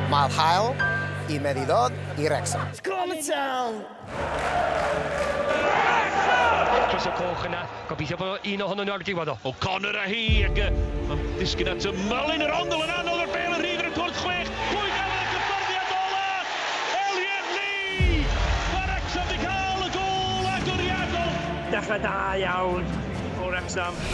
Mae'r Haul i meddidod i Wrexham. Let's go on the town! Dros y coch yna, gobeithio bod un ohonyn nhw ar diwedd o. O'Connor a hi, ac mae'n disgyn at y mylun yr ondol yn anodd o'r bel y rhif yn y cwrdd chwech. Pwy gafodd y cyffyrddiad ola? Elliot! Mae Wrexham wedi cael y gol agoriadol. Dechrau da iawn o Wrexham.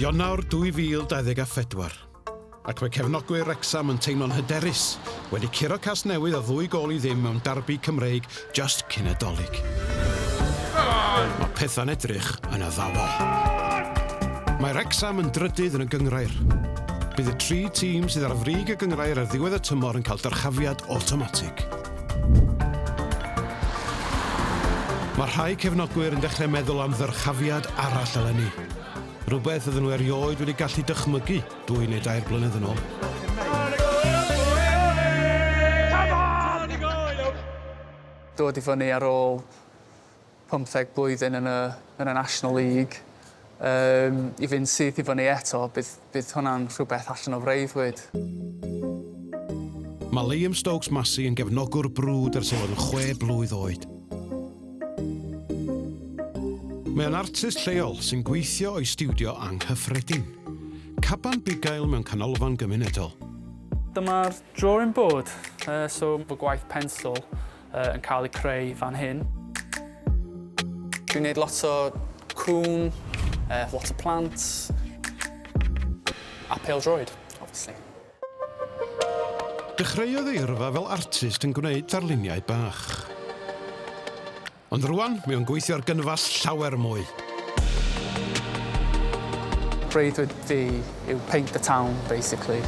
Ionawr 2024, ac mae Cefnogwyr Wrecsam yn teimlo'n hyderus wedi curo cas newydd o 2 gol i ddim mewn darbi Cymreig just cyn Nadolig. Mae pethau'n edrych yn addawol. Mae Wrecsam yn drydydd yn y Gynghrair. Bydd y 3 tîm sydd ar frig y Gynghrair ar ddiwedd y tymor yn cael dyrchafiad awtomatig. Mae rhai cefnogwyr yn dechrau meddwl am ddyrchafiad arall eleni. Rhywbeth ydyn nhw erioed wedi gallu dychmygu 2 neu 2 blynedd yn ôl. Dod i fyny ar ôl 15 blwyddyn yn y National League. I fynd syth i fyny eto, bydd hwnna'n rhywbeth allan o freuddwyd. Mae Liam Stokes-Massey yn gefnogwr brwd ers ei fod yn 6 blwydd oed. Mae yn artist lleol sy'n gweithio o'i stiwdio anghyffredin. Caban bugail mewn canolfan gymunedol. Dyma'r drawing board, so fy gwaith pensel yn cael ei creu fan hyn. Dwi'n gwneud lot o cŵn, lot o plant, a pêl-droed, obviously. Dechreuodd ei yrfa fel artist yn gwneud darluniau bach. Ond rwan, mi o'n gweithio ar gynfas llawer mwy. Breuddwyd fi yw paint the town, basically.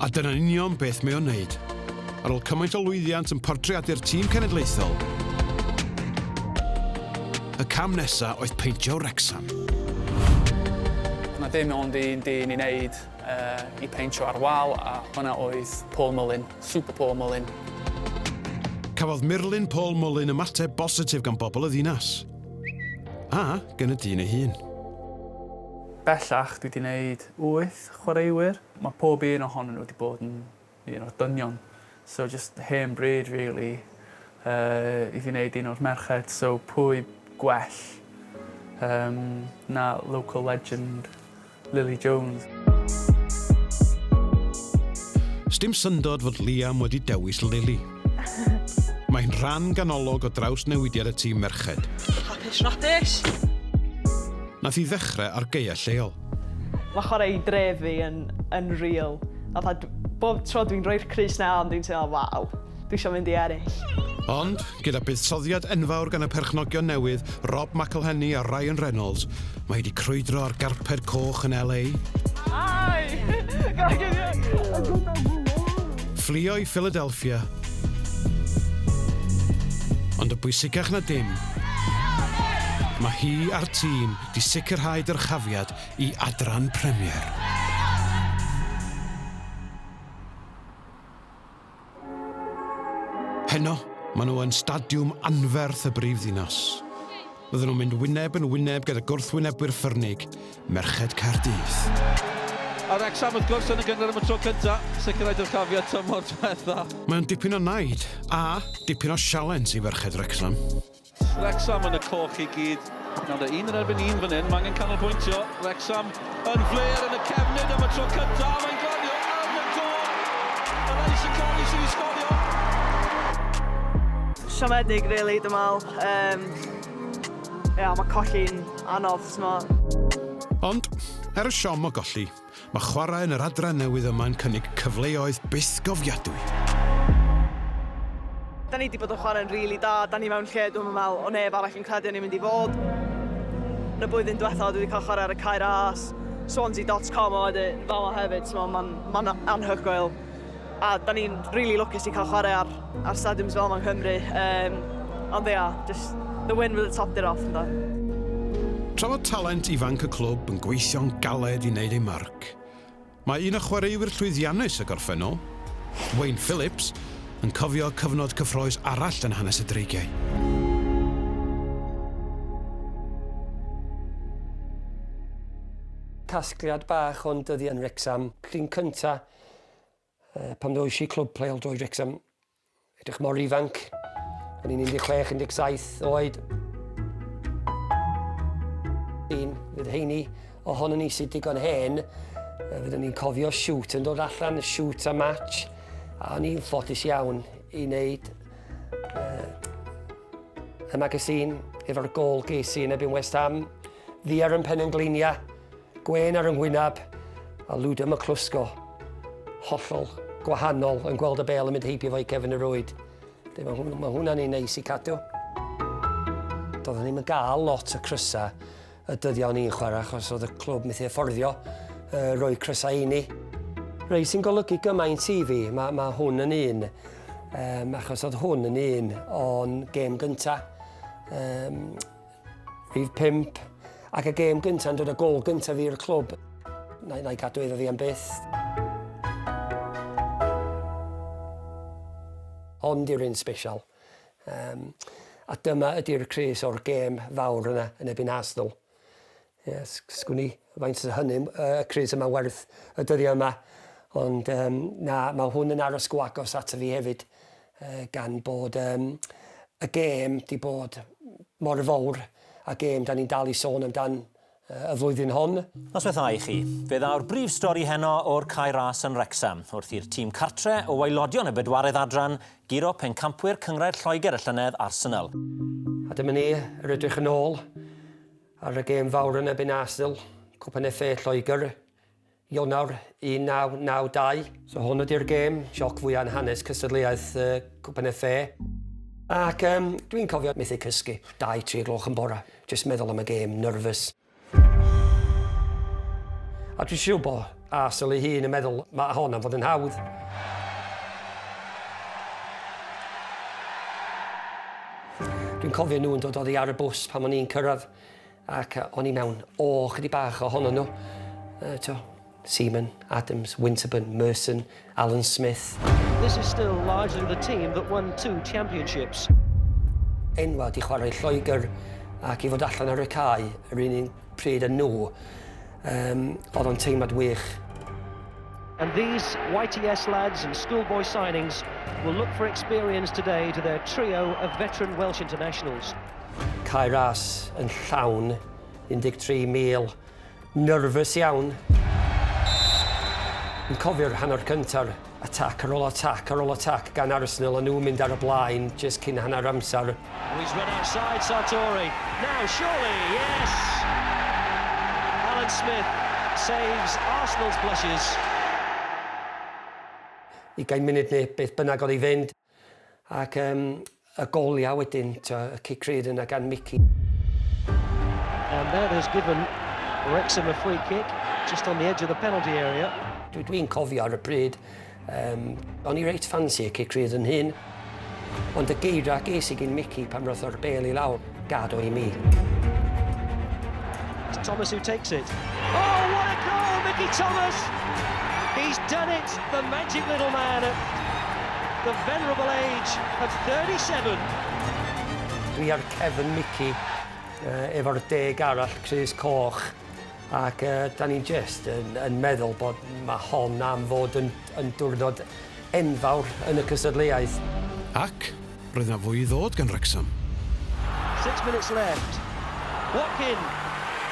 A dyna'n union beth mi o'n neud. Ar ôl cymaint o lwyddiant yn portreadu'r tîm cenedlaethol, y cam nesaf oedd peintio Wrexham. Na dim ond un dyn i wneud i peintio ar wal, a hwnna oedd Paul Mullin, Super Paul Mullin. Cafodd Mirlin Paul Mullin ymateb bositif gan bobl y ddinas. A gen y dyn ei hun. Bellach, dwi wedi gwneud 8 chwaraewyr. Mae pob un ohonyn nhw wedi bod yn dynion. So just hen bryd, really, i fi wneud un o'r merched. So pwy gwell na local legend Lily Jones. Sdim syndod fod Liam wedi dewis Lily. Mae'n rhan ganolog o draws newidiad y tîm merched. Hapus. Nath i ddechrau ar geia lleol. Mae chwarae drefi yn real. A bob tro dwi'n rhoi'r crys na, dwi'n teimlo, waw, dwi eisiau mynd i ennill. Ond, gyda buddsoddiad enfawr gan y perchnogion newydd, Rob McElhenny a Ryan Reynolds, mae wedi crwydro ar garped coch yn LA. Fflio i Philadelphia. Ond y bwysicach na dim, mae hi a'r tîm di sicrhau dyrchafiad i Adran Premier. Heno, maen nhw yn stadiwm anferth y brif ddinas. Fydden nhw'n mynd wyneb yn wyneb gyda gwrthwynebwyr ffyrnig, Merched Caerdydd. A Wrexham wrth gwrs yn y Gynghrair am y tro cyntaf, sicrhau dyrchafiad tymor diwetha. Mae'n dipyn o naid, a dipyn o sialens i ferched Wrexham. Wrexham yn y coch i gyd. Nawr un yn erbyn un fan hyn, mae angen canolbwyntio. Wrexham yn fler yn y cefnid am y tro cyntaf. Mae'n glanio yn y gol. A rhaid sy'n codi sy'n ei sgorio. Siomedig, really, dwi'n meddwl. Mae colli'n anodd, smart. Ond, er y siom o golli, mae chwarae yn yr adran newydd yma yn cynnig cyfleoedd byth gofiadwy. Da ni wedi bod yn chwarae'n rili da, da ni mewn lle dwi'n meddwl o neb arall yn credu ni'n mynd i fod. Yn y blwyddyn diwethaf, dwi wedi cael chwarae ar y cae ras, Swansea.com o wedyn fel yma hefyd, so mae'n anhygoel. A da ni'n really lwcus i cael chwarae ar stadiums fel yma yng Nghymru. Ond ia, just the win with the topped it off. Tra fod talent ifanc y clwb yn gweithio'n galed i wneud ei marc, mae un o chwaraewyr llwyddiannus y gorffennol, Wayne Phillips, yn cofio cyfnod cyffroes arall yn hanes y dreigiau. Casgliad bach o'n dyddi yn Wrexham. Llun cynta, pam ddod i clwb pleol drwy Wrexham. Edrych mor ifanc. O'n i'n 16-17 oed. Fydd heini ohono ni sydd digon hen. Fyddwn ni'n cofio siwt yn dod allan, siwt a match. A o'n i'n ffodus iawn i wneud y magazine efo'r gol ges i yn ebyn West Ham. Ddiar yn pen yn glinia, gwen ar yng Ngwynab, a lwyd am y clwsgo. Hollol gwahanol yn gweld y bel yn mynd heibio fo'i cefn y rwyd. Mae hwnna'n ei neis i cadw. Doeddwn ni'n gael lot o crysa y dyddiau o'n i'n chwarae, achos oedd y clwb methu fforddio roi crysau i ni. Rei sy'n golygu gymaint i fi, mae hwn yn un, achos oedd hwn yn un o'n gêm gynta, rhif 5, ac y gêm gynta yn dod y gol gynta fi'r clwb. Na i gadw iddo fi am byth. Ond yw'r un special. A dyma ydy'r Cris o'r gêm fawr yna yn ebyn Arsenal. Sgwn i faint o hynny, y Cris yma werth y dyddiau yma. Ond mae hwn yn aros gwagos ata fi hefyd, gan bod y gêm di bod mor fawr, a gêm da ni'n dal i sôn amdan y flwyddyn hon. Os beth i chi, fe ddaw'r brif stori heno o'r cae ras yn Wrexham, wrth i'r tîm cartre o waelodion y bedwaredd adran giro pencampwyr Cynghrair Lloger y llynedd Arsenal. A dyma ni yr edrych yn ôl ar y gêm fawr yn ebyn Arsenal, Cwpan FA Lloegr, Ionawr 1992. So hwn ydy'r gêm, sioc fwyaf yn hanes cystadleuaeth Cwpan FA. Ac dwi'n cofio methu cysgu, 2-3 gloch yn bora, jyst meddwl am y gêm, nervous. A dwi'n siŵr bod Arsenal ei hun yn meddwl mae hon am fod yn hawdd. Dwi'n cofio nhw'n dod oddi ar y bws pan o'n i'n cyrraedd, ac o'n i mewn chydig bach ohono nhw. Seaman, Adams, Winterburn, Merson, Alan Smith. This is still largely the team that won 2 championships. Enwad i chwarae Lloegr ac i fod allan ar y cae, yr un pryd yn nhw, oedd o'n teimlad wych. And these YTS lads and schoolboy signings will look for experience today to their trio of veteran Welsh internationals. Cae ras yn llawn, 13,000, nervous iawn. Yn cofio'r hanner cyntar, attack ar ôl attack gan Arsenal, a nhw'n mynd ar y blaen jyst cyn hanner amser. He's run outside Sartori. Now surely, yes! Alan Smith saves Arsenal's blushes. 20 munud neu beth bynnag oedd i fynd. Ac y golia wedyn, y kick read yna gan Mickey. And that has given Wrexham a free kick, just on the edge of the penalty area. Dwi'n cofio ar y bryd, o'n i reit fancy y kick read yn hyn. Ond y geira ges i gyn Mickey pan roedd o'r bel i lawr, gado i mi. It's Thomas who takes it. Oh, what a goal, Mickey Thomas! He's done it, the magic little man at the venerable age of 37. Dwi ar cefn Mickey efo'r 10 arall, Crys Coch, ac da ni'n just yn meddwl bod mae hon am fod yn diwrnod enfawr yn y cystadleuaeth. Ac roedd yna fwy i ddod gan Wrexham. 6 minutes left. Watkin.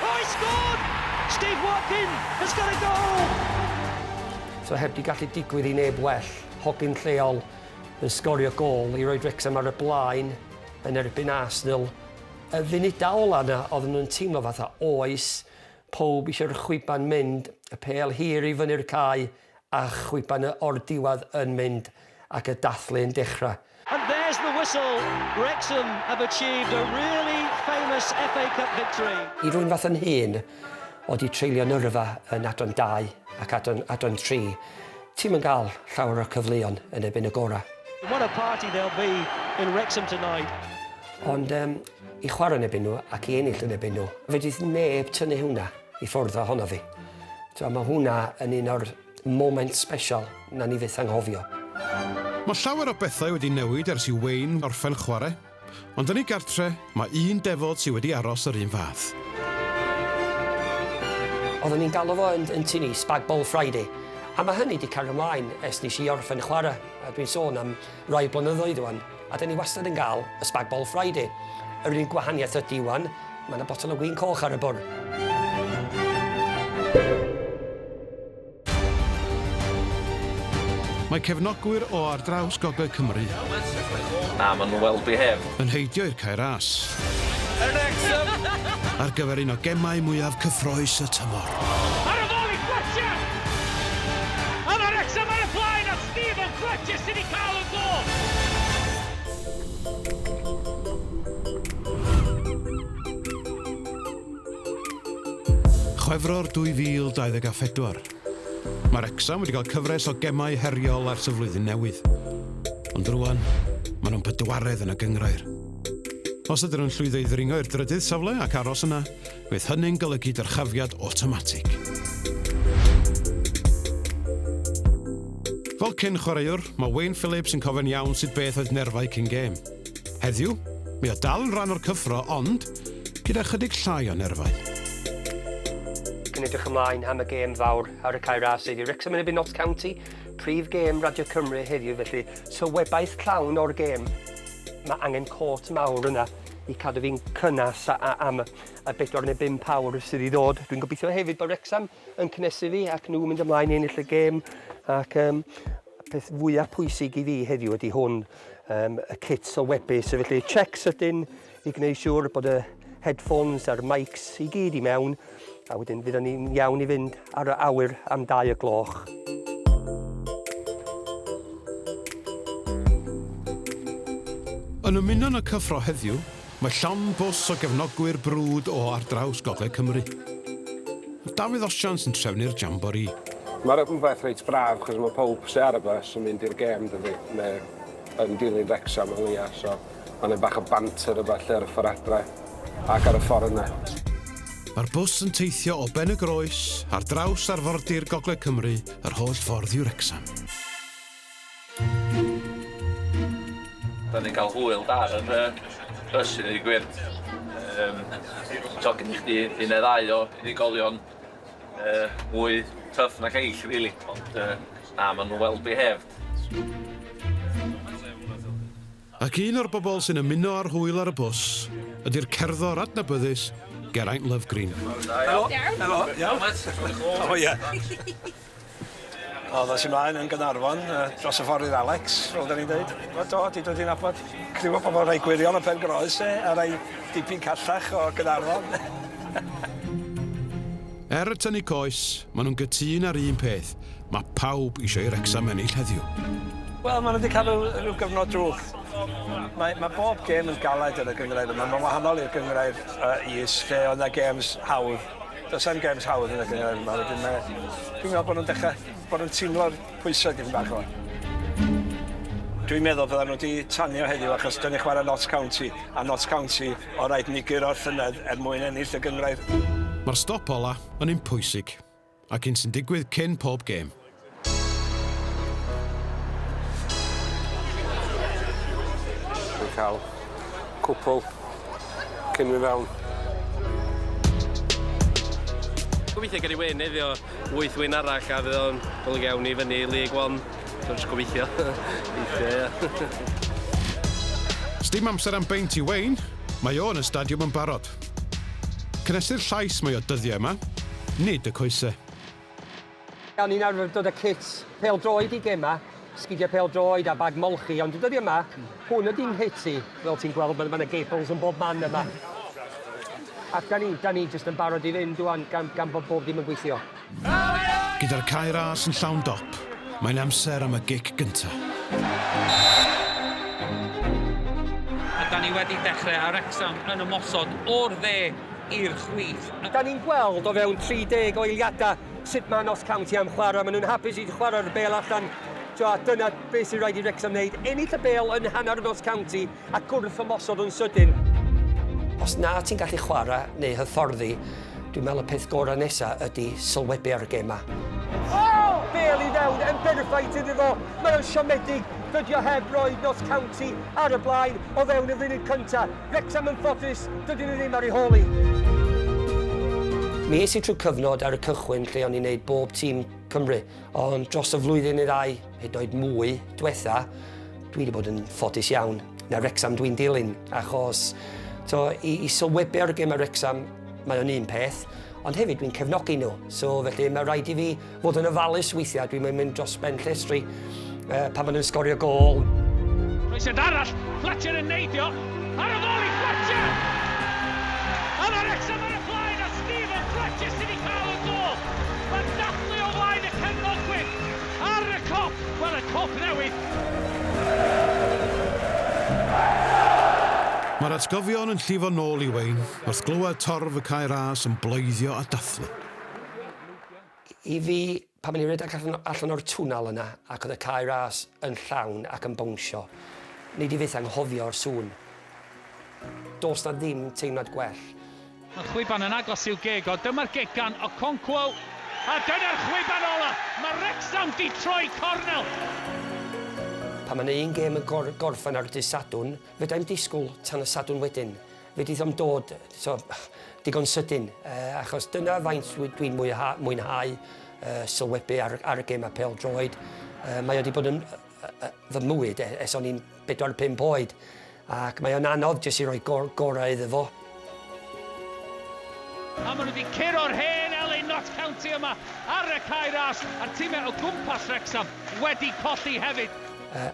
Oh, he scored! Steve Watkin has got a goal! So heb di gallu digwydd i neb well, hogyn lleol yn sgorio gol i roi Wrexham ar y blaen yn erbyn Arsenal. Y funudau ola yna oedden nhw'n teimlo fatha oes, pob eisiau'r chwiban mynd, y pel hir i fyny'r cae, a chwiban o'r diwedd yn mynd, ac y dathlu yn dechrau. And there's the whistle. Wrexham have achieved a really famous FA Cup victory. I rwy'n fath yn hyn, Wedi treulio nyrfa yn Adran 2 ac Adran 3, ti'n yn cael llawer o cyfleon yn ebyn y gorau. What a party there'll be in Wrexham tonight. Ond i chwarae yn ebyn nhw ac i ennill yn ebyn nhw, fe dydd neb tynnu hwnna i ffwrdd ohono fi. Mae hwnna yn un o'r moment special na ni fyth anghofio. Mae llawer o bethau wedi newid ers i Wayne orffen chwarae, ond yn ei gartre mae un defod sydd wedi aros yr un fath. Oedden ni'n galw fo yn tynnu Spag Bowl Friday, a mae hynny wedi cario ymlaen ers nes i orffen chwarae. A dwi'n sôn am rai blynyddoedd wan, a dyn ni wastad yn gael y Spag Bowl Friday. Yr un gwahaniaeth ydy wan, mae yna botel o gwin coch ar y bwrdd. Mae cefnogwyr o ar draws Gogledd Cymru na, maen nhw'n well-behaved yn heidio i'r cae ras ar gyfer un o gemau mwyaf cyffroes y tymor. Ar y fol i Fletcher! A mae Wrexham ar y blaen a Stephen Fletcher sydd wedi cael y gol! Chwefror 2024. Mae Wrexham wedi cael cyfres o gemau heriol ers y flwyddyn newydd. Ond rwan, maen nhw'n pedwaredd yn y Cynghrair. Os ydyn nhw'n llwyddo i ddringo i'r drydydd safle ac aros yna, fydd hynny'n golygu dyrchafiad awtomatig. Fel cyn chwaraewr, mae Wayne Phillips yn cofyn iawn sut beth oedd nerfau cyn gêm. Heddiw, mi o dal yn rhan o'r cyffro, ond gyda chydig llai o nerfau. Yn edrych ymlaen am y gêm fawr ar y cae ras ydy Wrexham yn ebyn Notts County, prif gêm Radio Cymru heddiw felly. Sylwebaeth llawn o'r gêm. Mae angen cot mawr yna i cadw fi'n cynnas am y 45 awr sydd i ddod. Dwi'n gobeithio hefyd bod Wrexham yn cynnesu fi ac nhw'n mynd ymlaen i ennill y gêm. Ac peth fwyaf pwysig i fi heddiw ydy hwn, y kit sylwebus. Felly checks ydyn i gwneud siŵr bod y headphones a'r mics i gyd i mewn. A wedyn fydd ni'n iawn i fynd ar y awyr am 2 o'r gloch. Yn ymuno yn y cyffro heddiw, mae llawn bws o gefnogwyr brwd o ar draws Gogledd Cymru. Dafydd Osian sy'n trefnu'r jamboree. Mae'r rhywbeth reit braf, chos mae pawb sy'n ar y bus yn mynd i'r gêm dydy, neu yn dilyn Wrexham o leia, so mae'n bach o banter y falle ar y ffordd adre ac ar y ffordd yna. Mae'r bws yn teithio o ben y groes ar draws arfordir Gogledd Cymru yr holl ffordd i Wrexham. Da ni'n cael hwyl da ar y bus i ddweud gwir. So gen i chdi un neu 2 o unigolion mwy tough na ceill, really. Ond na, maen nhw'n well-behaved. Ac un o'r bobl sy'n ymuno ar hwyl ar y bws ydy'r cerddor adnabyddus Geraint Lloger. Helo. Helo. Iawn. O ie. O, ddos ymlaen yn Gaernarfon, dros y ffordd i'r Alex, fel da ni'n dweud. Do, di dod i'n abod. Criw o pobl rai gwirion o Pen Groes, a rai dipyn callach o Gaernarfon. Y tynnu coes, maen nhw'n gytun ar un peth. Mae pawb eisiau i Wrexham ennill heddiw. Wel, maen nhw wedi cael rhyw gyfnod drwg. Mae bob gêm yn galed yn y Gymraeg yma. Mae'n wahanol i'r Gymraeg is, lle oedd yna games hawdd. Does yna games hawdd yn y Gymraeg yma. Dwi'n meddwl bod nhw'n dechrau, bod nhw'n teimlo'r pwysau dipyn bach o. Dwi'n meddwl bydden nhw wedi tanio heddiw achos dyn ni chwarae Notts County, a Notts County o rhaid ni gyro'r llynedd mwyn ennill y Gymraeg. Mae'r stop ola yn un pwysig, ac un sy'n digwydd cyn pob gêm. Dwi'n cael cwpl cyn mynd fewn. Gobeithio gen i wyn heddiw 8 wyn arall a fydd o'n golygu iawn i fyny League One. Dwi'n gobeithio. Sdim amser am beint i Wayne, mae o yn y stadiwm yn barod. Cynhesu'r llais mae o dyddiau yma, nid y coesau. O'n i'n arfer dod y kit pêl-droed i gema, sgidiau pêl-droed a bag molchi, ond dyddiau yma, hwn ydy'n hiti, fel ti'n gweld, mae yna gables yn bob man yma. Ac da ni jyst yn barod i fynd dwi'n gan bod bob dim yn gweithio. Gyda'r cae ras yn llawn dop, mae'n amser am y gic gyntaf. A da ni wedi dechrau ar Wrexham yn ymosod o'r dde i'r chwith. Da ni'n gweld o fewn 30 o eiliadau sut mae Notts County am chwarae. Maen nhw'n hapus i chwarae'r bêl allan. Dyna beth sy'n rhaid i Wrexham wneud. Ennill y bêl yn hanner Notts County a gwrth ymosod yn sydyn. Os na ti'n gallu chwarae neu hyfforddi, dwi'n meddwl y peth gorau nesaf ydy sylwebu ar y gema. Bêl i fewn yn berffaith iddo fo. Mae'n siomedig. Dydy o heb roed Notts County ar y blaen o fewn y funud cyntaf. Wrexham yn ffodus, dydyn nhw ddim ar ei holi. Mi es i trwy cyfnod ar y cychwyn lle o'n i'n gwneud bob tîm Cymru, ond dros y flwyddyn neu ddau, hyd yn oed mwy, diwetha, dwi wedi bod yn ffodus iawn. Na Wrexham dwi'n dilyn, achos i sylwebu ar y gêm ar Wrexham, mae o'n un peth, ond hefyd dwi'n cefnogi nhw. So felly mae rhaid i fi fod yn ofalus weithiau, dwi'n mynd dros ben llestri pan maen nhw'n sgorio gol. Roesyd arall, Fletcher yn neidio, ar y foli Fletcher! Yn yr Wrexham ar y blaen, a Stephen Fletcher sydd wedi cael y gol. Mae'n dathlu o flaen y Cefnogwyr ar y cop, wel y cop newydd. Mae'r atgofion yn llifo nôl i Wayne wrth glywed torf y cae ras yn bloeddio a dathlu. I fi, pan mae'n i redeg allan o'r twnal yna ac oedd y cae ras yn llawn ac yn bownsio, nid i fyth anghofio'r sŵn. Does na ddim teimlad gwell. Mae'r chwiban yn agos i'w gego, dyma'r gegan o Concwo, a dyna'r chwiban ola. Mae Wrexham di troi cornel. Pan mae'n un gêm yn gorffen ar y dydd Sadwrn, fydai'n disgwyl tan y Sadwrn wedyn. Fe dydd am dod digon sydyn, achos dyna faint dwi'n mwynhau sylwebu ar y gêm a pêl-droed. Mae wedi bod yn fy mywyd ers o'n i'n 4-5 oed, ac mae o'n anodd jyst i roi gorau iddo fo. A maen nhw wedi curo'r hen Elin Notts County yma ar y cae ras, a'r tîmau o gwmpas Wrexham wedi colli hefyd.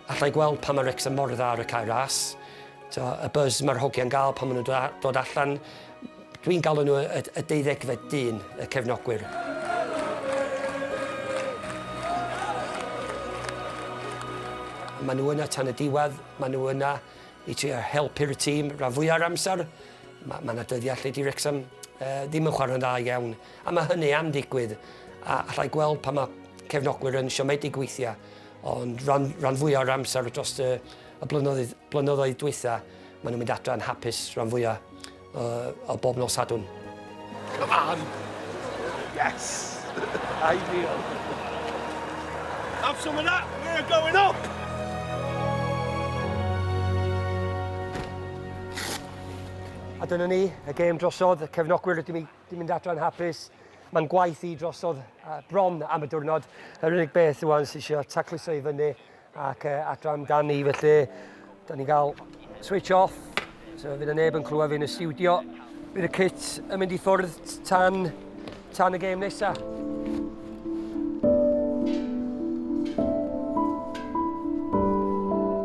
Allai gweld pan mae Wrexham mor dda ar y cae ras. Y buzz mae'r hogia'n gael pan maen nhw'n dod allan. Dwi'n galw nhw y 12fed dyn, y Cefnogwyr. Maen nhw yna tan y diwedd, maen nhw yna i trio helpu'r tîm rhan fwyaf o'r amser. Mae yna dyddiau lle di Wrexham ddim yn chwarae'n dda iawn, a mae hynny am digwydd. A allai gweld pan mae Cefnogwyr yn siomedig weithiau, ond rhan fwyaf o'r amser dros y blynyddoedd dwytha, maen nhw'n mynd adran hapus rhan fwyaf o bob nos Sadwrn. Come on! Yes! Ideal. Have some of that, we're going up! A dyna ni, y gêm drosodd, y Cefnogwyr wedi mynd adran hapus. Mae'n gwaith i drosodd bron am y diwrnod. Yr unig beth yw sy'n eisiau tacluso i fyny ac adran dan ni, felly da ni'n cael switch off. So fydd y neb yn clywed fi yn y studio. Bydd y kit yn mynd i ffwrdd tan y gêm nesaf.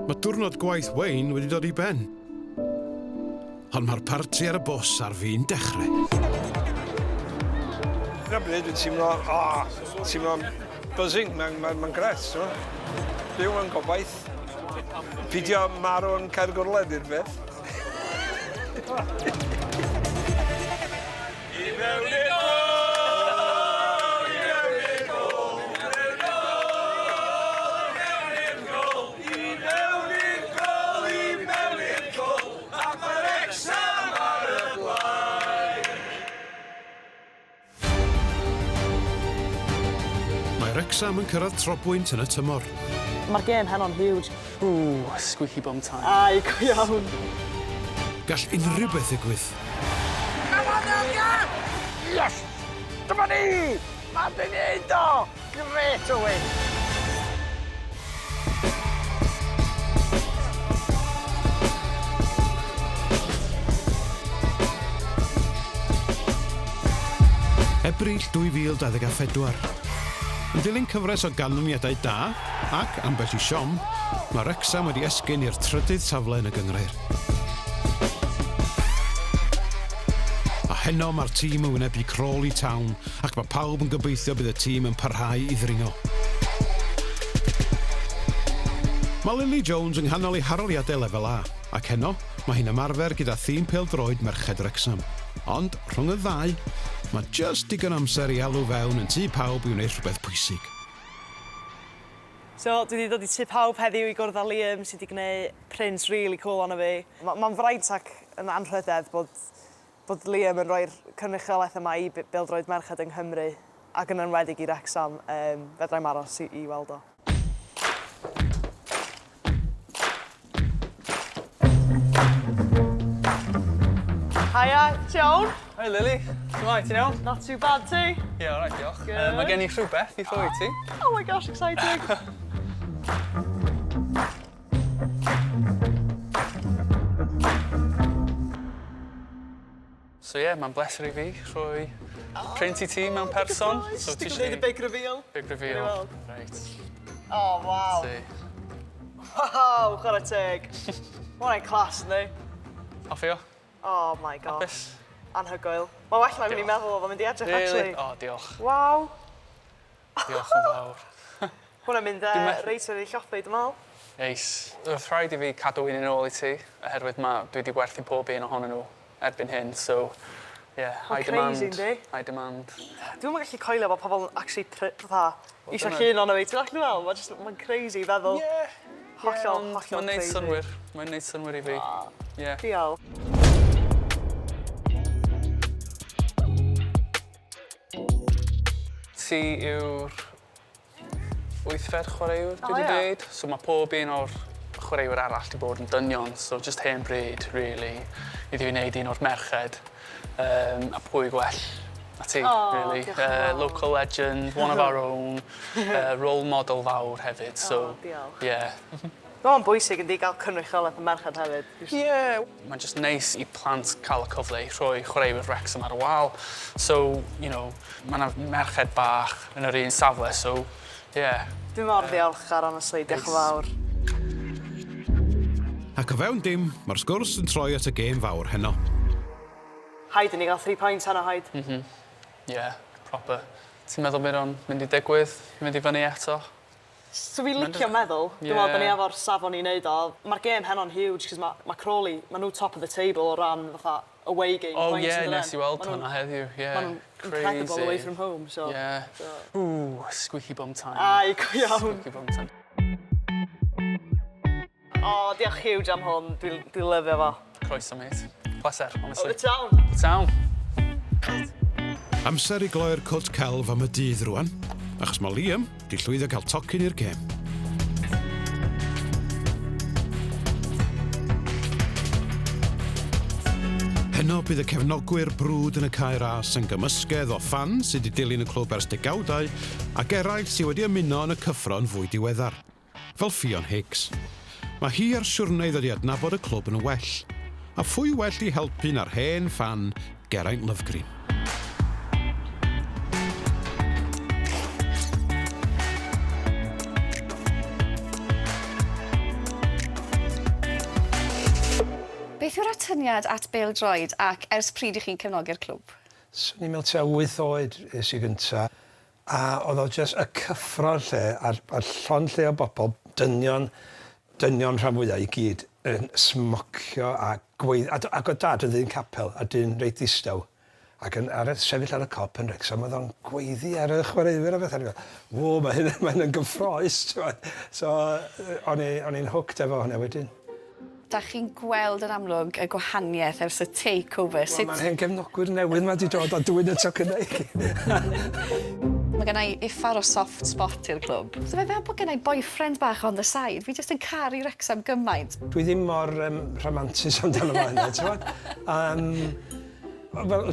Mae diwrnod gwaith Wayne wedi dod i ben. Ond mae'r parti ar y bws ar fi'n dechrau. Dyna bryd dwi'n teimlo'n buzzing, mae'n gret, byw yn gobaith. Pidio marw'n Caergwrled i'r beth. I mewn i'r Wrexham yn cyrraedd trobwynt yn y tymor. Mae'r gêm heno'n huge. Squeaky bum time. Ai, go iawn. Gall unrhyw beth ddigwydd. Yes! Dyma ni! A dwi'n neud o! Gret o wyn! Ebrill 2024. Yn dilyn cyfres o ganlyniadau da, ac ambell i siom, mae Wrexham wedi esgyn i'r trydydd safle yn y Gynghrair. A heno mae'r tîm yn wynebu Crawley Town, ac mae pawb yn gobeithio bydd y tîm yn parhau i ddringo. Mae Lily Jones yng nghanol ei haroliadau lefel A, ac heno mae hi'n ymarfer gyda thîm pêl-droed merched Wrexham. Ond, rhwng y ddau, mae just digon amser i alw fewn yn tŷ pawb i wneud rhywbeth pwysig. So, dwi wedi dod i tŷ pawb heddiw i gwrdd â Liam sydd wedi gwneud prints really cool ono fi. Mae'n fraint ac yn anrhydedd bod Liam yn rhoi'r cynrychiolaeth yma i bêl-droed merched yng Nghymru ac yn enwedig i Wrexham. Fedrai'm aros i weld o. Hiya, Joan. Hi Lily, right, ti'n iawn? Not too bad, ti? Yeah, alright, diolch. Mae gen i rhywbeth i ffoi ti. Oh my gosh, exciting. So yeah, mae'n bleser i fi rhoi print i ti mewn person. So Ti'n gwneud y big reveal? Big reveal. Right. Oh, wow. Wow, chwarae teg. Mae'n class, ynddi? Offio? Oh my gosh. Hapus? Anhygoel. Mae well na mynd i meddwl o, mae'n mynd i edrych, actually. Oh, diolch. Wow. Diolch yn fawr. Hwna'n mynd reit ar ei lloffi, dwi'n meddwl. Neis. Wrth rhaid i fi cadw un yn ôl i ti, oherwydd dwi wedi werthu pob un ohonyn nhw erbyn hyn, so, yeah, high demand. Crazy, yndi? High demand. Dwi'n gallu coelio bod pobl actually eisiau llun ono fi. Ti'n gallu fel? Mae'n crazy i feddwl. Hollol crazy. Mae'n neud synwyr i fi. Diolch. Ti yw'r 8 chwaraewr, dwi wedi dweud. So mae pob un o'r chwaraewyr arall wedi bod yn dynion, so just hen bryd, really. I fi wneud un o'r merched, a pwy gwell na ti, really. Local legend, one of our own, role model fawr hefyd, so, yeah. Mae'n bwysig yn di gael cynrychiolaeth y merched hefyd. Yeah. Mae'n just neis i plant cael y cyfle i rhoi chwaraewyr Wrexham ar y wal. So, you know, mae'n merched bach yn yr un safle, so, yeah. Dwi'n mor ddiolchgar, honestly, diolch yn fawr. Ac o fewn dim, mae'r sgwrs yn troi at y gêm fawr heno. Haid i ni gael 3 points heno, Haid. Yeah, proper. Ti'n meddwl bydd o'n mynd i digwydd, mynd i fyny eto? So fi'n licio meddwl, dwi'n meddwl bod ni efo'r safon i wneud o. Mae'r gêm heno'n huge, cos mae Crawley, mae nhw top of the table o ran fatha away game points. Oh yeah, nes i weld hwnna heddiw, yeah. Mae nhw'n incredible away from home, so... Yeah. Ooh, squeaky bum time. Ai, go iawn. Squeaky bum time. O, diolch huge am hwn, dwi'n lyfio fo. Croeso, mate. Pleser, honestly. O, the town. The town. Amser i gloi'r cwt celf am y dydd rwan, achos mae Liam di llwyddo cael tocyn i'r gêm. Heno bydd y cefnogwyr brwd yn y cae ras yn gymysgedd o ffan sydd wedi dilyn y clwb ers degawdau ac eraill sydd wedi ymuno yn y cyffro'n fwy diweddar, fel Ffion Higgs. Mae hi ar siwrnau ddod i adnabod y clwb yn well, a phwy well i helpu na'r hen ffan Geraint Lloger. Beth yw'r atyniad at bêl-droed ac ers pryd i chi'n cefnogi'r clwb? Swn i'n meddwl tua 8 oed es i gynta, a oedd o jyst y cyffro lle a'r llon lle o bobl, dynion rhan fwyaf i gyd yn smocio a gweithio. Ac o dad yn ddyn capel a dyn reit ddistaw. Ac ar y sefyll ar y cop yn Wrexham, oedd o'n gweiddi ar y chwaraewyr a beth. Wo, mae hyn yn gyffroes. So, o'n i'n hooked efo hwnna wedyn. Da chi'n gweld yn amlwg y gwahaniaeth ers y take-over. Mae'r hen gefnogwyr newydd mae wedi dod a dwy'n y tocynnau. Mae gennau uffar o soft spot i'r clwb. So fe fel bod gennau boyfriend bach on the side. Fi jyst yn caru Wrexham gymaint. Dwi ddim mor romantis amdano fo hynny, ti'n bod?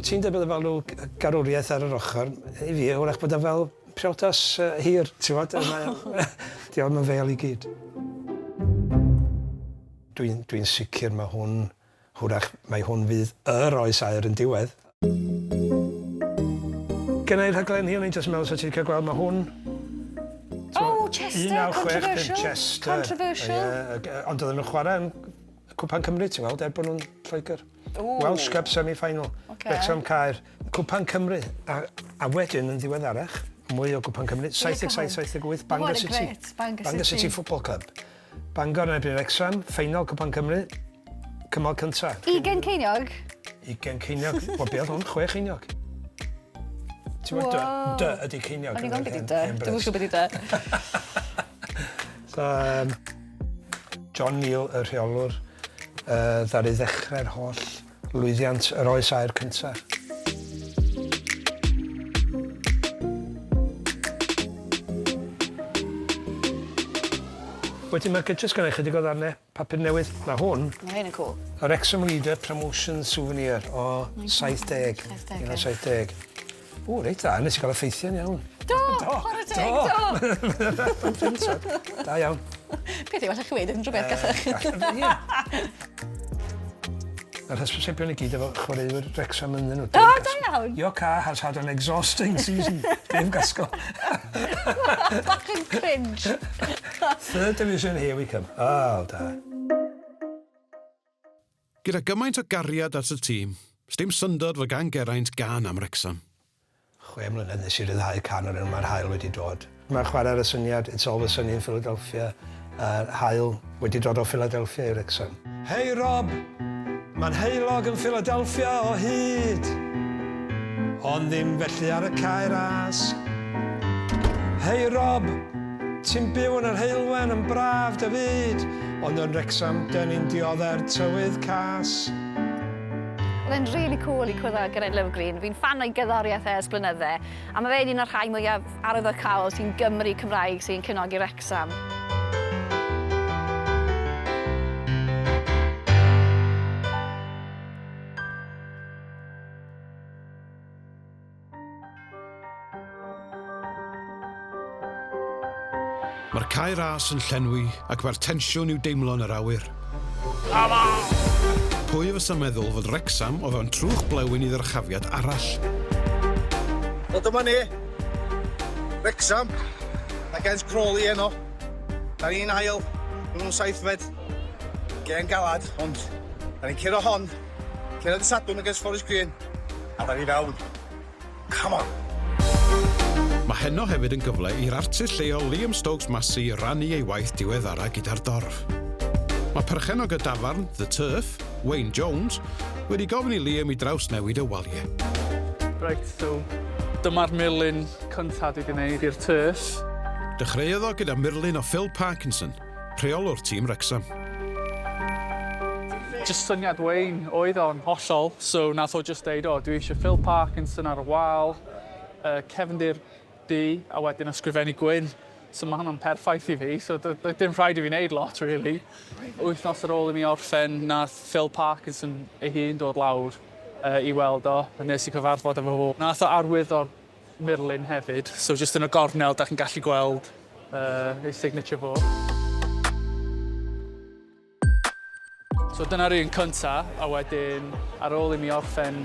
Ti'n dweud bod e fel nhw garwriaeth ar yr ochr. I fi, hwyrach bod e fel priodas hir, ti'n bod? Diolch yn feil i gyd. Dwi'n sicr mae hwn, hwyrach mae hwn fydd yr oes air yn diwedd. Gynnau'r rhaglen hi, o'n i'n just meddwl sa ti'n cael gweld mae hwn. Oh, Chester, controversial. Chester. Controversial. Ond oedden nhw'n chwarae yn Cwpan Cymru, ti'n gweld, bod nhw'n Lloegr. Welsh Cup semi-final. Wrexham Caer. Cwpan Cymru. A wedyn yn ddiweddarach, mwy o Cwpan Cymru. 77-78, Bangor City. Bangor City Football Club. Bangor yn erbyn Wrexham, final Cwpan Cymru. cymal cynta. 20 ceiniog? 20 ceiniog. Wel, be oedd hwn? 6 ceiniog. Ti'n gwybod, dy ydi ceiniog. O'n i'n gwybod beth i dy. Dwi'n siŵr beth i dy. So, John Neal, y rheolwr, ddaru ddechrau'r holl lwyddiant yr oes air cyntaf. Wedyn mae jyst gynnau chydig o ddarnau papur newydd. Mae hwn... Mae hyn yn cool. Y Wrexham Leader Promotion Souvenir o 70. 70. O, reit da, nes i gael effeithiau'n iawn. Do! Chwarae teg, do! Da iawn. Peth yw, allech chi wedi yn rhywbeth gallech. Yr hysbysebion i gyd efo chwaraewyr Wrexham yn nhw. O, da iawn! Your car has had an exhausting season. Dave Gasco. Bach yn cringe. Third division, here we come. O, da. Gyda gymaint o gariad at y tîm, sdim syndod fod gan Geraint gan am Wrexham. 6 mlynedd nes i ryddhau can o'r Mae'r Haul wedi dod. Mae'r chwarae ar y syniad, It's Always Sunny in Philadelphia, Haul wedi dod o Philadelphia i Wrexham. Hei Rob, mae'n heilog yn Philadelphia o hyd, ond ddim felly ar y cae ras. Hei Rob, ti'n byw yn yr heilwen yn braf dy fyd, ond yn Wrexham dyn ni'n dioddau'r tywydd cas. Oedd e'n really cool i cwydda Geraint Lloger. Fi'n fan o'i gerddoriaeth ers blynydde, a mae fe'n un o'r rhai mwyaf arwyddocaol sy'n Gymru Cymraeg sy'n cefnogi Wrexham. Mae'r cae ras yn llenwi ac mae'r tensiwn i'w deimlo'n yr awyr. Pwy fysa meddwl fod Wrexham o fewn trwch blewyn i ddyrchafiad arall? Wel dyma ni, Wrexham, against Crawley enno. Da ni'n ail, nhw'n 7fed, gen galad, ond da ni'n curo hon, curo dy Sadwrn against Forest Green, a da ni fewn. Come on! Mae heno hefyd yn gyfle i'r artist lleol Liam Stokes-Massey rannu ei waith diweddara gyda'r dorf. Mae perchen o gydafarn, The Turf, Wayne Jones, wedi gofyn i Liam i drawsnewid y waliau. Right, so dyma'r mirlun cyntaf dwi wedi gwneud i'r Turf. Dechreuodd o gyda mirlun o Phil Parkinson, rheolwr tîm Wrexham. Just syniad Wayne oedd o'n hollol, so nath o just deud, dwi eisiau Phil Parkinson ar y wal, cefndir D, a wedyn ysgrifennu Gwyn. So mae hwnna'n perffaith i fi, so dim rhaid i fi wneud lot, really. Wythnos ar ôl i mi orffen, nath Phil Parkinson ei hun dod lawr i weld o, a nes i cyfarfod efo fo. Nath o arwydd o'r mirlun hefyd, so just yn y gornel, da chi'n gallu gweld ei signature fo. So dyna'r un cynta, a wedyn ar ôl i mi orffen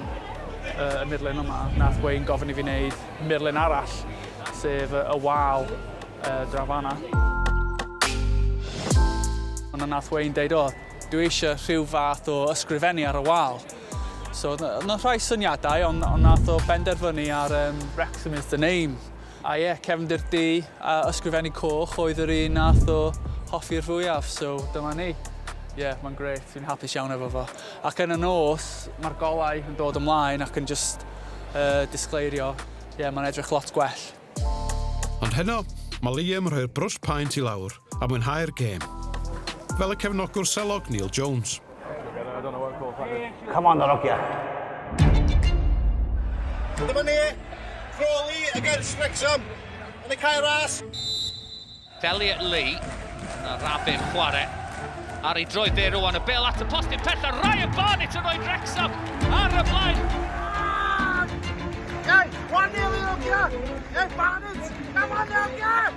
y mirlun yma, nath Wayne gofyn i fi wneud mirlun arall, sef y wal drafana. Ond nath Wayne deud, dwi eisiau rhyw fath o ysgrifennu ar y wal. So, yna rhai syniadau, ond nath o benderfynu ar Wrexham is the name. A ie, cefndir D a ysgrifennu coch oedd yr un nath o hoffi'r fwyaf, so dyma ni. Ie, mae'n grêt, fi'n hapus iawn efo fo. Ac yn y nos, mae'r golau yn dod ymlaen ac yn just disgleirio, mae'n edrych lot gwell. Ond heno, mae Liam rhoi'r brwsh paent i lawr a mwynhau'r gêm. Fel y cefnogwr selog Neil Jones. Come on, the hogia. Dyma ni, Crawley against Wrexham yn y cae ras. Elliot Lee, a Rabin chwarae. Ar ei droed fe rwan, y bel at y postyn pella, Ryan Barnett yn rhoi Wrexham ar y blaen. Hey, 1-0 i hogia! Hey, Barnett! Come on, hogia!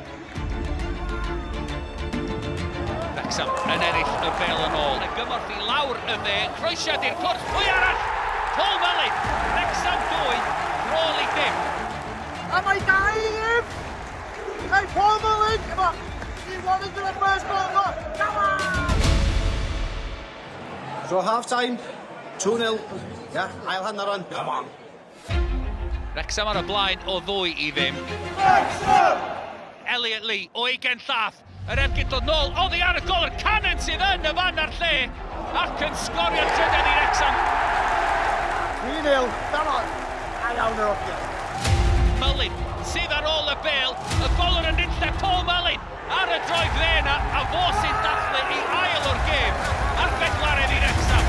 Wrexham yn ennill y bel yn ôl. Yn gymorth i lawr y dde, croesiad i'r cwrs, pwy arall? Paul Mellin, Wrexham 2, Crawley 0. A mae da i him! Hey, Paul Mellin! Come on! He wanted to the first goal, come on! So half-time, 2-0. Yeah, ail hanner on. Come on! Wrexham ar y blaen o 2-0. Wrexham! Elliot Lee o ugain llath. Yr ergyd dod nôl, oddi ar y gol, yr canen sydd yn y fan ar lle, ac yn sgorio'r trydan i Wrexham. 3-0, come on. A iawn yr hogia. Mullin, sydd ar ôl y bêl, y golwr yn nynlle Paul Mullin ar y droed dde yna, a fo sy'n dathlu i ail o'r gêm, ar bedwaredd i Wrexham.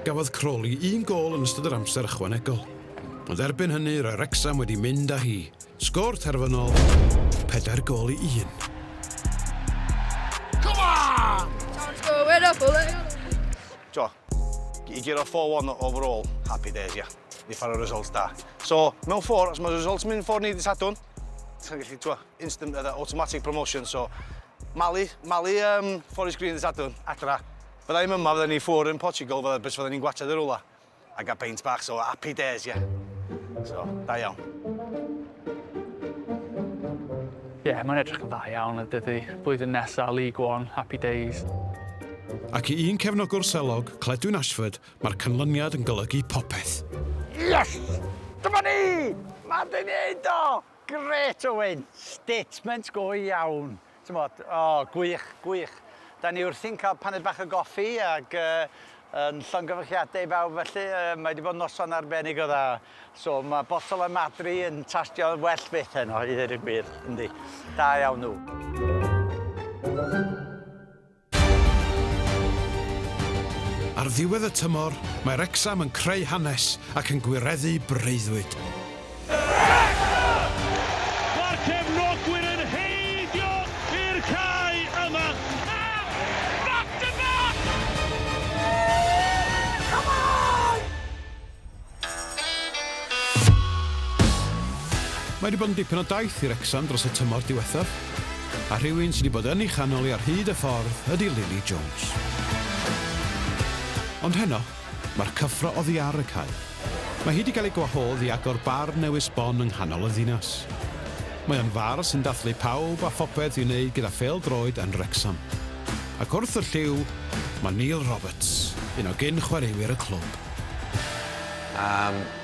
Gafodd Crawley un gol yn ystod yr amser ychwanegol. Ond erbyn hynny, roedd Wrexham wedi mynd â hi. Sgôr terfynol, 4 gol i 1. Come on! Let's go, we're up, Jo, i giro 4-1 overall, happy days, yeah. Ni ffa'r results da. So, mewn ffordd, os mae'r results mynd ffordd ni di Sadwrn, ti'n gallu, instant, automatic promotion, so Mali, Forest Green di Sadwrn, Adran. Byddai'n yma, fydda ni ffwr yn Portugal, fydda ni'n gwachod yr rwla. A gael peint bach, so happy days, yeah. So, da iawn. Ie, mae'n edrych yn dda iawn, dydy. Blwyddyn nesaf, League One, happy days. Ac i un cefnogwr selog, Cledwyn Ashford, mae'r canlyniad yn golygu popeth. Yes! Dyma ni! Mae di wneud o! Great o win! Statement go iawn. Gwych, gwych. Da ni wrthi'n cael paned bach o goffi ac yn llongyfarchiadau i bawb felly. Mae wedi bod noson arbennig o dda. So mae botol o madri yn tastio well beth heno, i ddweud y gwir, yndi. Da iawn nhw. Ar ddiwedd y tymor, mae Wrexham yn creu hanes ac yn gwireddu breuddwyd. Mae'r cefnogwyr yn heidio i'r cae yma. Back to back! Come on! Mae wedi bod yn dipyn o daith i Wrexham dros y tymor diwethaf, a rhywun sydd wedi bod yn ei chanol i ar hyd y ffordd ydy Lily Jones. Ond heno, mae'r cyffro oddi ar y cae. Mae hi wedi cael ei gwahodd i agor bar newydd sbon yng nghanol y ddinas. Mae o'n far sy'n dathlu pawb a phopeth i wneud gyda phêl-droed yn Wrexham. Ac wrth y lliw, mae Neil Roberts, un o gyn chwaraewyr y clwb.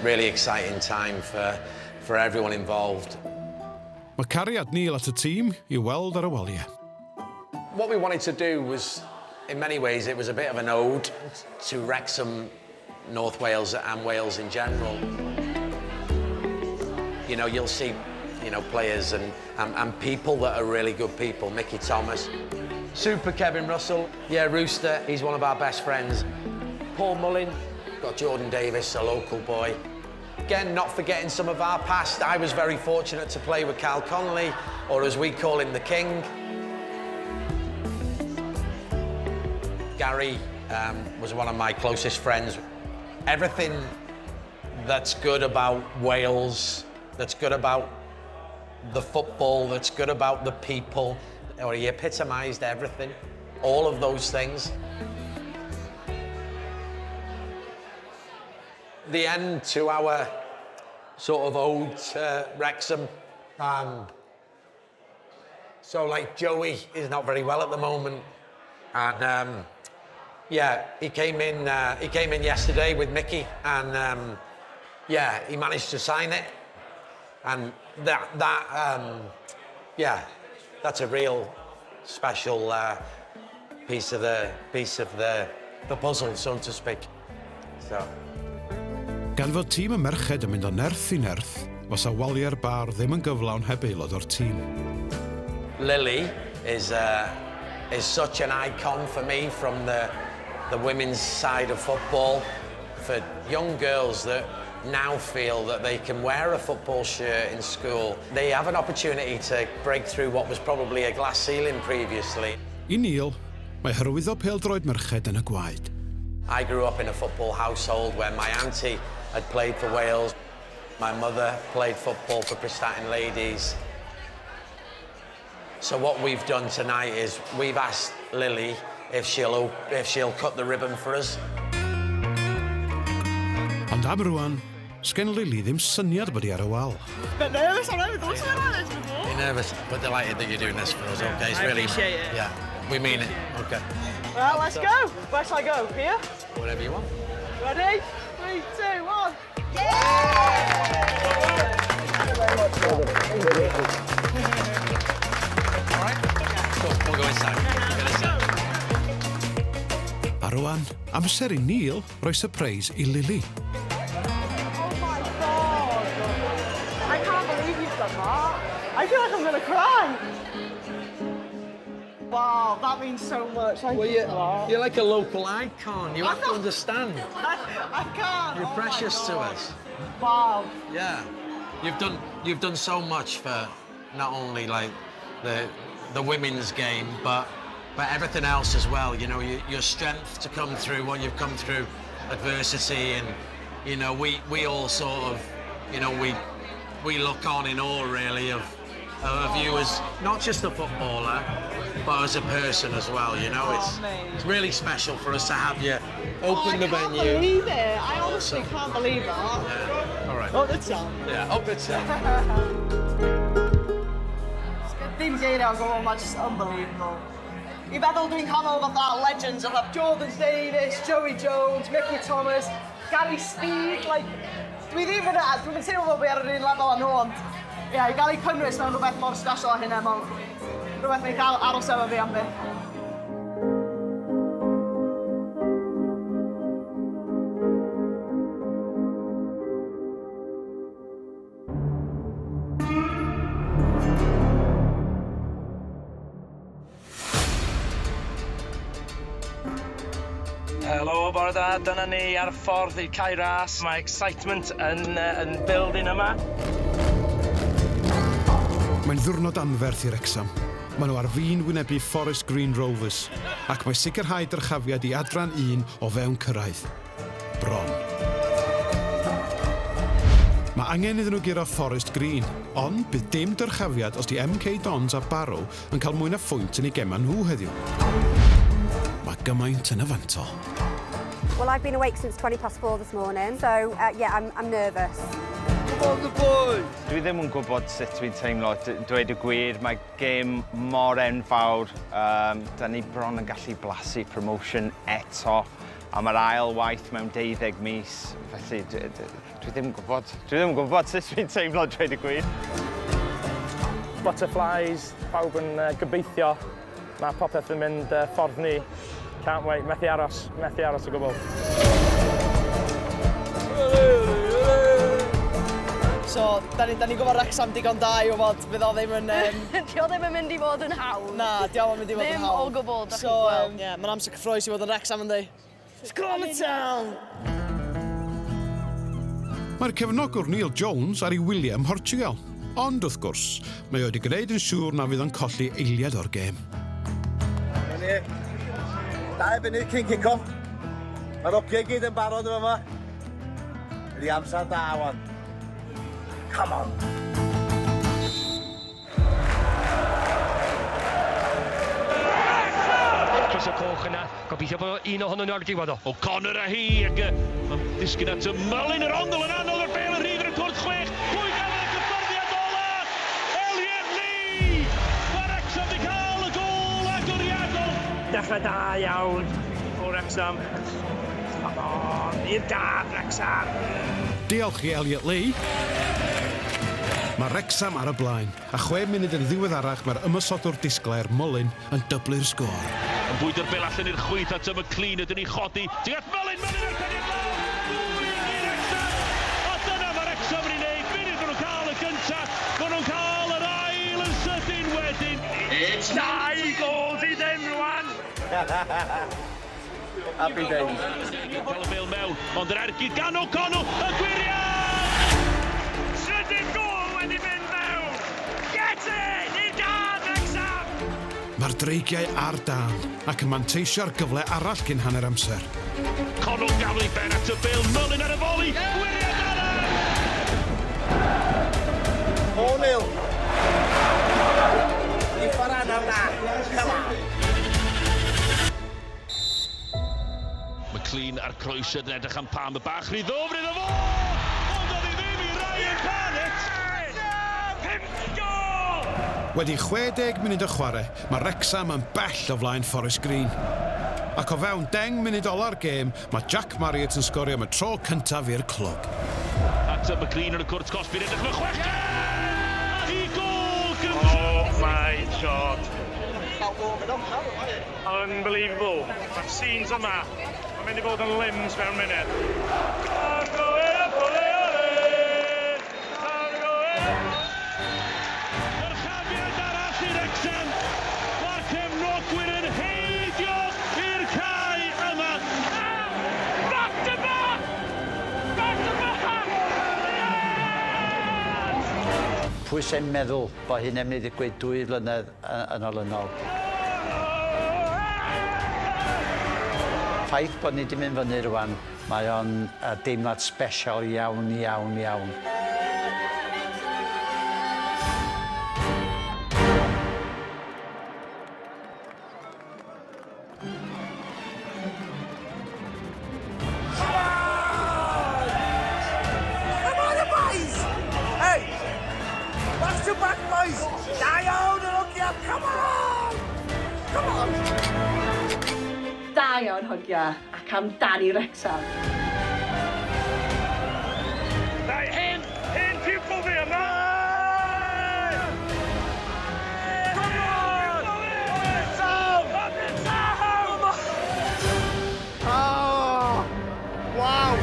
Really exciting time for everyone involved. Mae cariad Neil at y tîm i weld ar y waliau. What we wanted to do was, in many ways, it was a bit of an ode to Wrexham, North Wales and Wales in general. You know, you'll see, players and people that are really good people. Mickey Thomas. Super Kevin Russell. Yeah, Rooster, he's one of our best friends. Paul Mullin. Got Jordan Davis, a local boy. Again, not forgetting some of our past. I was very fortunate to play with Cal Connolly, or as we call him, the King. Gary was one of my closest friends. Everything that's good about Wales, that's good about the football, that's good about the people, or he epitomised everything, all of those things. The end to our sort of ode to Wrexham. So like Joey is not very well at the moment, and yeah, he came in yesterday with Mickey, and yeah, he managed to sign it, and yeah, that's a real special piece of the puzzle, so to speak. So. Gan fod tîm y merched yn mynd o nerth i nerth, was a waliau'r bar ddim yn gyflawn heb aelod o'r tîm. Lily is such an icon for me from the women's side of football, for young girls that now feel that they can wear a football shirt in school. They have an opportunity to break through what was probably a glass ceiling previously. I Neil, mae hyrwyddo pêl-droed merched yn y gwaed. I grew up in a football household where my auntie had played for Wales. My mother played football for Prestatyn Ladies. So what we've done tonight is we've asked Lily if she'll cut the ribbon for us. Ond am rwan, sgen Lily ddim syniad bod hi ar y wal. Bit nervous, I know, those are nice before. nervous, but delighted that you're doing this for us, okay? It's really, appreciate it. Yeah, we mean it, okay. Well, let's go. Where shall I go? Here? Whatever you want. Ready? 3, 2, 1. All right? Cool, we'll go inside. A rwan, amser I Neil roi surprise I Lily. Oh my God. I can't believe you've done that. I feel like I'm going to cry. Wow, that means so much. Thank you for that. You're like a local icon. You have to understand. I can't. You're precious to us. Wow. Yeah. You've done so much for not only like the women's game, but everything else as well. You know, your strength to come through what you've come through, adversity, and you know, we all sort of, you know, we look on in awe really of you as not just a footballer, but as a person as well. You know, it's really special for us to have you open the venue. I can't believe it. I honestly can't believe that. Yeah. All right. Up the top. Yeah, up the top. Dim geiriau o gwbl, mae just unbelievable. I feddwl dwi'n canol fatha legends of Jordan Davies, Joey Jones, Mickey Thomas, Gary Speed, like, dwi'n teimlo fel fi ar yr un lefel â nhw, ond ie, I gael ei cynnwys mewn rhywbeth mor special a hynna, mewn rhywbeth ni'n cael aros efo fi am beth. Helo, bore da, dyna ni ar y ffordd i'r cae ras. Mae excitement yn building yma. Mae'n ddiwrnod anferth i Wrexham. Maen nhw ar fin wynebu Forest Green Rovers, ac mae sicrhau dyrchafiad I Adran 1 o fewn cyrraedd. Bron. Mae angen iddyn nhw giro Forest Green, ond bydd dim dyrchafiad os di MK Dons a Barrow yn cael mwy na phwynt yn ei gema nhw heddiw. Mae gymaint yn y fantol. Well, I've been awake since 4:20 this morning, so yeah, I'm nervous. Come on the boys! Dwi ddim yn gwybod sut dwi'n teimlo, dweud y gwir, mae gêm mor enfawr. Da ni bron yn gallu blasu promotion eto, a mae'r ail waith mewn 12 mis, felly dwi ddim yn gwybod. Dwi ddim yn gwybod sut dwi'n teimlo, dweud y gwir. Butterflies, pawb yn gobeithio. Mae popeth yn mynd ffordd ni. Can't wait, methu aros o gwbl. So, da ni'n gwybod Wrexham digon da I wybod bydd o ddim yn... Di o ddim yn mynd I fod yn hawl. Na, di o ddim yn mynd I fod yn hawl. Ddim o gwbl, da chi'n So, gweld. ie, mae'n amser cyffroes I fod yn Wrexham yn di. Let's go on the town! Mae'r cefnogwr Neil Jones ar ei wyliau ym Mhortiwgal. Ond wrth gwrs, mae wedi gwneud yn siŵr na fydd yn colli eiliad o'r gêm. Dau funud cyn cico. Mae'r ogiau gyd yn barod yma. Ydy amser da, wan. Come on. Chris y coch yna, gobeithio bod un ohonyn nhw ar y diwedd o. O'Connor a hi, ac mae'n disgyn at y Mullin, yr ondol yn anodd o'r bel yn rhydd yn y twrdd 6. Pwy gafodd y cyffyrddiad ola? Elliot! Mae Wrexham wedi cael y gol agoriadol. Dechrau da iawn o Wrexham. Come on, i'r dad Wrexham. Diolch I Elliot Lee. Mae Wrexham ar y blaen, a 6 munud yn ddiweddarach mae'r ymysodwr disglair Mullin yn dyblu'r sgôr. Yn bwydo'r bel allan i'r chwyth at y McLean ydyn ni chodi. Ti'n gath Mullin ar cynnig lawr. 2 I Wrexham. A dyna mae Wrexham yn ei wneud. Munud maen nhw'n cael y gyntaf. Maen nhw'n cael yr ail yn sydyn wedyn. It's 2 gols I ddim rwan. Happy days. Cael y bel mewn, ond yr ergyd gan O'Connell. Y gwiriad! Sydyn gol wedi mynd mewn. Get it! I'r dad Wrexham! Mae'r dreigiau ar dan, ac yn manteisio'r gyfle arall cyn hanner amser. Connell gafodd ei ben at y bil, Mullin ar y foli. Gwiriad arall! 4-0. I ffordd am na. Come on. McLean ar croesio yn edrych am pam y bach rhy ddofr iddo fo! Ond oedd hi ddim I Ryan Barnett! 5 gol! Wedi 60 munud o chwarae, mae Wrexham yn bell o flaen Forest Green. Ac o fewn 10 munud ola'r gêm, mae Jack Marriott yn sgorio am y tro cyntaf i'r clwb. At McLean yn y cwrt cosbyr edrych mewn chwech. I gol! Oh my God. Unbelievable. Mae'r scenes yma. Mae'n mynd i fod yn limbs mewn munud. Dyrchafiad arall i Wrexham. Mae'r cefnogwyr yn heidio i'r cae yma. Back to back! Back to back! Pwy sy'n meddwl bod hyn yn mynd i ddigwydd 2 flynedd yn olynol? Ffaith bod ni wedi mynd fyny rwan, mae o'n deimlad special iawn, iawn, iawn. Come on, boys! Hey! Back to back, boys! Da iawn yn hogia, come on! Come on! Da iawn hogia ac amdani Wrexham. Hen pupil fi yma! Oh! Wow!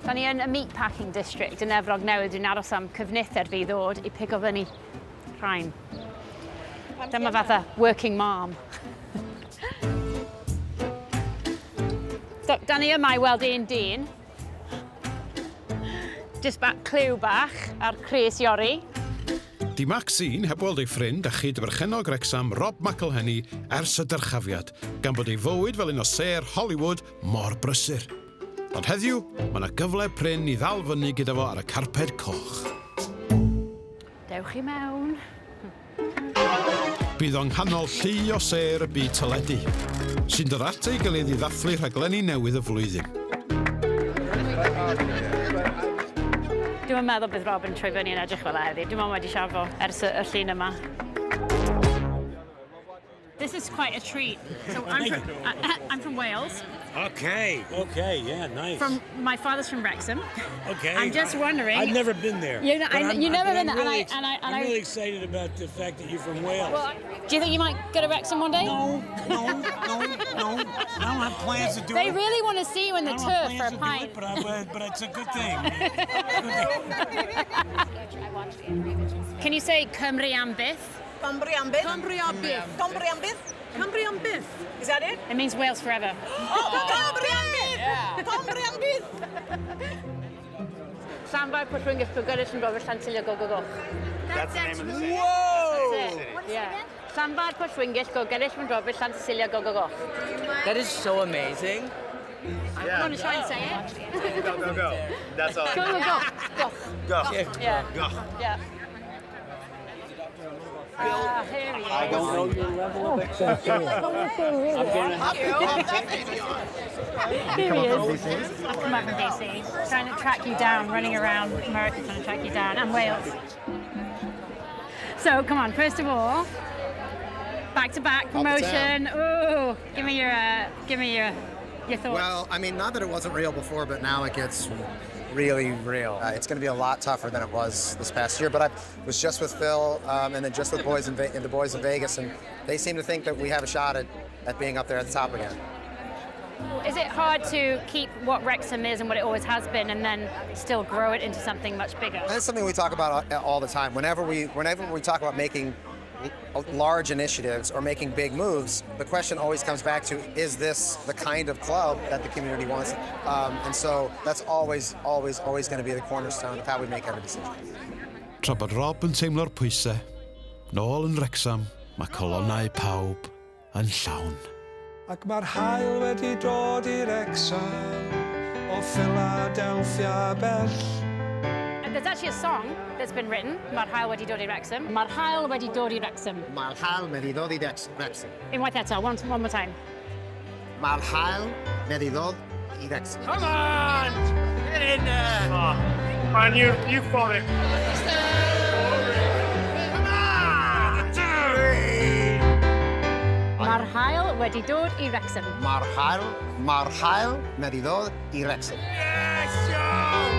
Da ni yn y meatpacking district yn Efrog Newydd yn aros am cyfnither fi ddod i pigo fyny rhain. Dyma fatha working mom. So, da ni yma i weld un dyn. Just clyw bach ar Cres Iori. Di Maxine heb weld ei ffrind a chyd y berchenog Wrexham Rob McElhenny ers y dyrchafiad, gan bod ei fywyd fel un o ser Hollywood mor brysur. Ond heddiw, mae yna gyfle prin i ddal fyny gyda fo ar y carped coch. Dewch i mewn. Bydd o'n nghanol llu o ser y byd teledu, sy'n dod at ei gilydd i ddathlu rhaglenni newydd y flwyddyn. Dwi'n meddwl bydd Rob yn troi fyny yn edrych fel heddi. Dwi'n meddwl wedi siafo ers y llun yma. This is quite a treat. So I'm from Wales. Okay, yeah, nice. My father's from Wrexham. Okay. I'm just wondering. I've never been there. You've never been there, I'm really excited about the fact that you're from Wales. Well, do you think you might go to Wrexham one day? No. I don't have plans to do it. They really want to see you in the turf for a pint. But it's a good thing. Can you say Cymru am byth? Cymru am byth? Cymru am byth. Cymru am byth? Cymru am byth. Is that it? It means Wales forever. Oh, Cymru am byth! Cymru am byth! Llanfair Pwll Rhwyngell Bygyrys yn gofio Llantilio Gogogoch. That's the name of the city. Whoa! Yeah. Llanfair Pwll Rhwyngell Bygyrys yn gofio Llantilio Gogogoch. That is so amazing. I'm going to try and say it. Go. That's all. Go. Yeah. Yeah. Here he is. I don't know your level of excitement. Here he is. I've come back from DC, trying to track you down, running around America, trying to track you down, and Wales. So, come on, first of all, back-to-back promotion. Ooh, give me your thoughts. Well, I mean, not that it wasn't real before, but now it gets really real. It's going to be a lot tougher than it was this past year, but I was just with Phil and then just with the boys in Vegas, and they seem to think that we have a shot at being up there at the top again. Is it hard to keep what Wrexham is and what it always has been and then still grow it into something much bigger? That's something we talk about all the time. Whenever we talk about making large initiatives or making big moves, the question always comes back to, is this the kind of club that the community wants? And so that's always going to be the cornerstone of how we make every decision. Tra bod Rob yn teimlo'r pwysau, nôl yn Wrexham, mae colonnau pawb yn llawn. Ac mae'r haul wedi dod i Wrexham o Philadelphia bell. there's actually a song that's been written, Mae'r Haul wedi dod i Wrexham. Mae'r Haul wedi dod i Wrexham. Mae'r Haul wedi dod i Wrexham. Unwaith eto, one more time. Mae'r Haul wedi dod i Wrexham. Come on! Get in there! Oh, man, you fought it. Mae'r Haul wedi dod i Wrexham. Mae'r Haul wedi dod i Wrexham. Yes, John!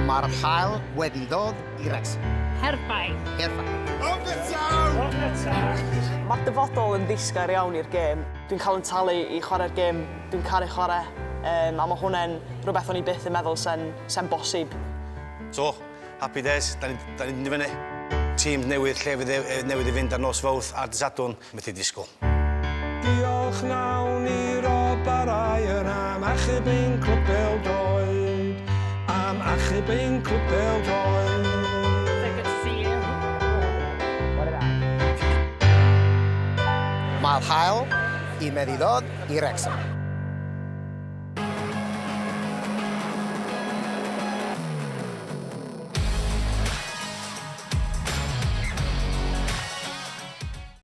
Mae'r Haul wedi dod i Wrexham. Perffaith. Of the town! Mae'r dyfodol yn ddisgair iawn i'r gêm. Dwi'n cael yn talu i chwarae'r gêm, dwi'n caru chwarae, a mae hwnna'n rhywbeth o'n i byth yn meddwl sy'n bosib. So, happy days, da ni'n mynd i fyny. Tîm newydd, lle newydd i fynd ar nos fawrth ar dysadwn, methu disgwyl. Diolch nawn i Rob a'r Iron am achub ein clwb bêl-droed. Am achub ein clwb bêl-droed. So good to see you. Mae'r Haul i wedi dod i Wrexham.